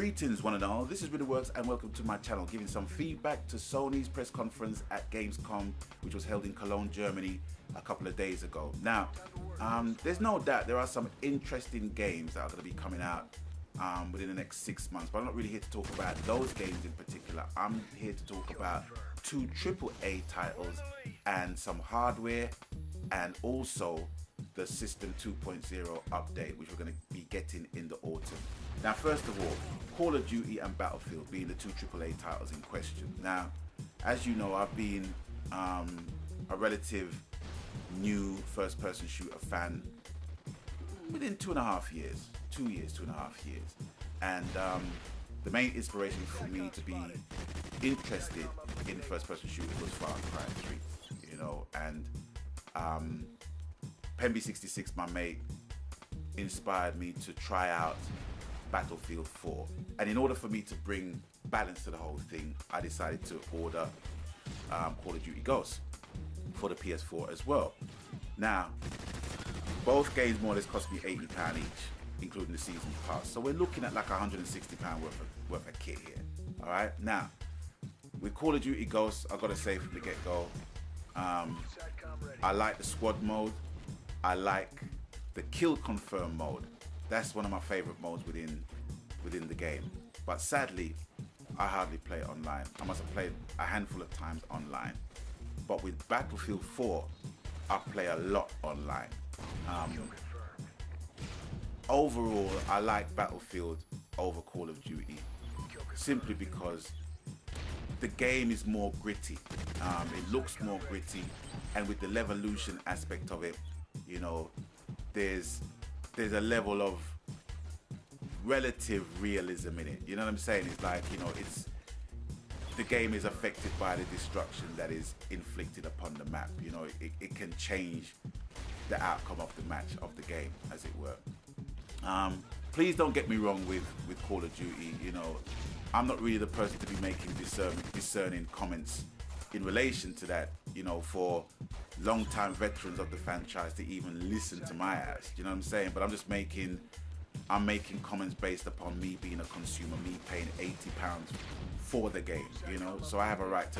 Greetings one and all, this is RiddleWorks and welcome to my channel, giving some feedback to Sony's press conference at Gamescom, which was held in Cologne, Germany a couple of days ago. Now, there's no doubt there are some interesting games that are going to be coming out within the next 6 months, but I'm not really here to talk about those games in particular. I'm here to talk about two AAA titles and some hardware, and also the System 2.0 update, which we're going to be getting in the autumn. Now, first of all, Call of Duty and Battlefield being the two AAA titles in question. Now, as you know, I've been a relative new first-person shooter fan within 2.5 years, 2 years, 2.5 years. And the main inspiration for me to be interested in first-person shooters was Far Cry 3, you know, and Pemby66, my mate, inspired me to try out Battlefield 4. And in order for me to bring balance to the whole thing, I decided to order Call of Duty Ghosts for the PS4 as well. Now, both games more or less cost me £80 each, including the season pass. So we're looking at like £160 worth of kit here. All right. Now, with Call of Duty Ghosts, I've got to say from the get-go, I like the squad mode. I like the kill confirm mode. That's one of my favorite modes within the game. But sadly, I hardly play it online. I must have played a handful of times online. But with Battlefield 4, I play a lot online. Overall, I like Battlefield over Call of Duty simply because the game is more gritty. It looks more gritty, and with the Levolution aspect of it, you know, there's a level of relative realism in it. You know what I'm saying? It's like, you know, the game is affected by the destruction that is inflicted upon the map. You know, it can change the outcome of the match, of the game, as it were. Please don't get me wrong with Call of Duty. You know, I'm not really the person to be making discerning comments in relation to that, you know, for long-time veterans of the franchise to even listen to my ass. You know what I'm saying? But I'm making comments based upon me being a consumer, me paying £80 for the game, you know. So I have a right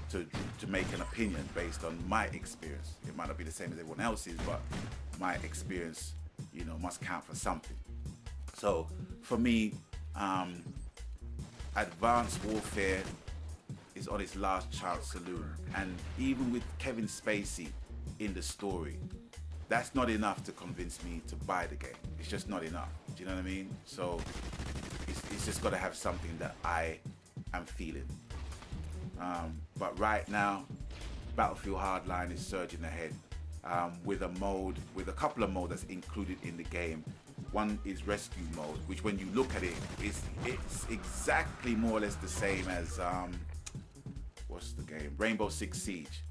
to make an opinion based on my experience. It might not be the same as everyone else's, but my experience, you know, must count for something. So for me, Advanced Warfare is on its last chance saloon, and even with Kevin Spacey in the story, that's not enough to convince me to buy the game. It's just not enough. Do you know what I mean? So it's just got to have something that I am feeling. But right now, Battlefield Hardline is surging ahead with a couple of modes that's included in the game. One is rescue mode, which when you look at it, it's exactly more or less the same as what's the game? Rainbow Six Siege.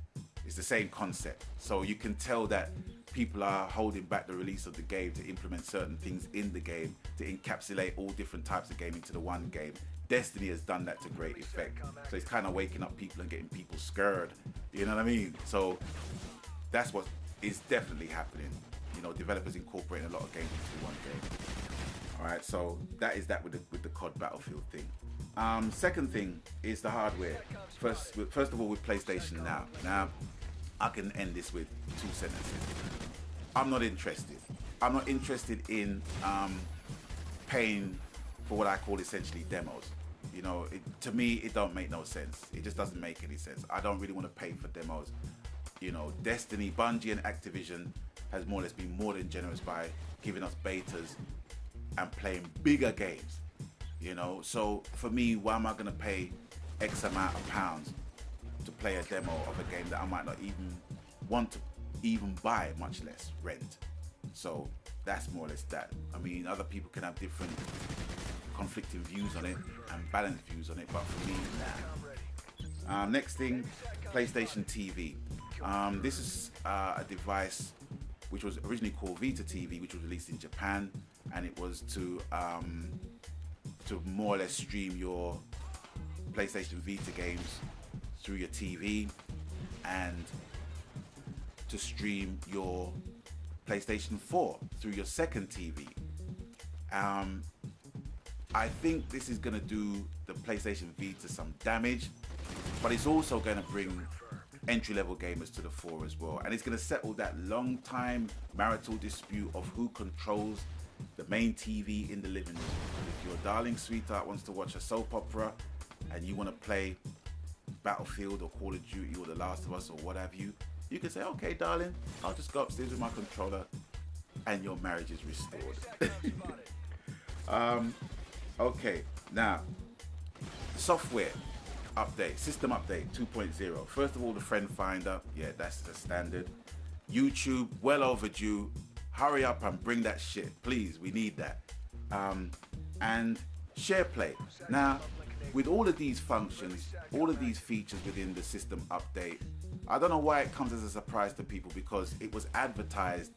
It's the same concept. So you can tell that people are holding back the release of the game to implement certain things in the game, to encapsulate all different types of game into the one game. Destiny has done that to great effect. So it's kind of waking up people and getting people scared. You know what I mean? So that's what is definitely happening. You know, developers incorporating a lot of games into one game. All right, so that is that with the COD Battlefield thing. Second thing is the hardware. First of all, with PlayStation Now. Now, I can end this with 2 sentences. I'm not interested. I'm not interested in paying for what I call essentially demos. You know, to me, it don't make no sense. It just doesn't make any sense. I don't really want to pay for demos. You know, Destiny, Bungie and Activision has more or less been more than generous by giving us betas and playing bigger games. You know, so for me, why am I going to pay X amount of pounds to play a demo of a game that I might not even want to even buy, much less rent? So that's more or less that. I mean, other people can have different conflicting views on it and balanced views on it, but for me, nah. Next thing, PlayStation TV. This is a device which was originally called Vita TV, which was released in Japan, and it was to more or less stream your PlayStation Vita games through your TV, and to stream your PlayStation 4 through your second TV. I think this is going to do the PlayStation Vita some damage, but it's also going to bring entry-level gamers to the fore as well. And it's going to settle that long-time marital dispute of who controls the main TV in the living room. If your darling sweetheart wants to watch a soap opera and you want to play Battlefield or Call of Duty or The Last of Us or what have you, you can say, okay, darling, I'll just go upstairs with my controller and your marriage is restored. Okay, now, software update, system update 2.0. First of all, the friend finder, yeah, that's the standard. YouTube, well overdue. Hurry up and bring that shit, please. We need that. And SharePlay. Now, with all of these functions, all of these features within the system update, I don't know why it comes as a surprise to people, because it was advertised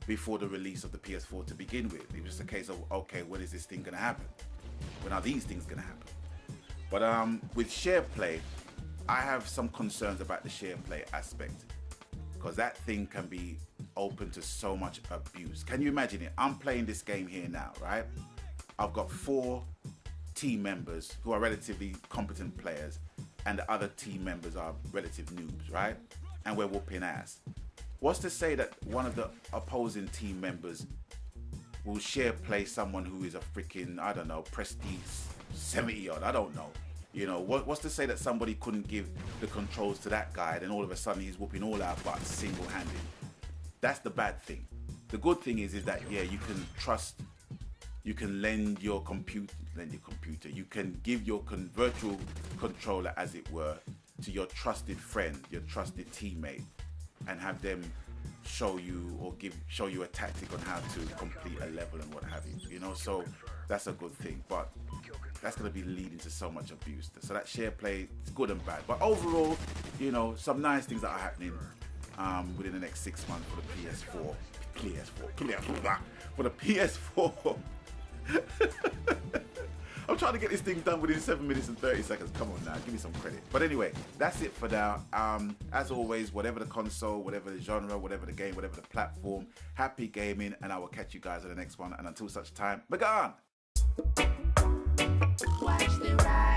before the release of the PS4 to begin with. It was just a case of, okay, when is this thing gonna happen? When are these things gonna happen? But with SharePlay, I have some concerns about the SharePlay aspect, because that thing can be open to so much abuse. Can you imagine it? I'm playing this game here now, right? I've got 4 team members who are relatively competent players, and the other team members are relative noobs, right? And we're whooping ass. What's to say that one of the opposing team members will SharePlay someone who is a freaking, I don't know, prestige 70 odd, I don't know. You know, what's to say that somebody couldn't give the controls to that guy, and all of a sudden he's whooping all our butts single-handed? That's the bad thing. The good thing is that, yeah, you can trust, you can lend your computer, you can give your virtual controller, as it were, to your trusted friend, your trusted teammate, and have them show you a tactic on how to complete a level and what have you. You know, so that's a good thing. But that's going to be leading to so much abuse. So that SharePlay is good and bad. But overall, you know, some nice things that are happening within the next 6 months for the PS4. For the PS4. I'm trying to get this thing done within 7 minutes and 30 seconds. Come on now, give me some credit. But anyway, that's it for now. As always, whatever the console, whatever the genre, whatever the game, whatever the platform, happy gaming, and I will catch you guys on the next one. And until such time, begone! Watch the ride.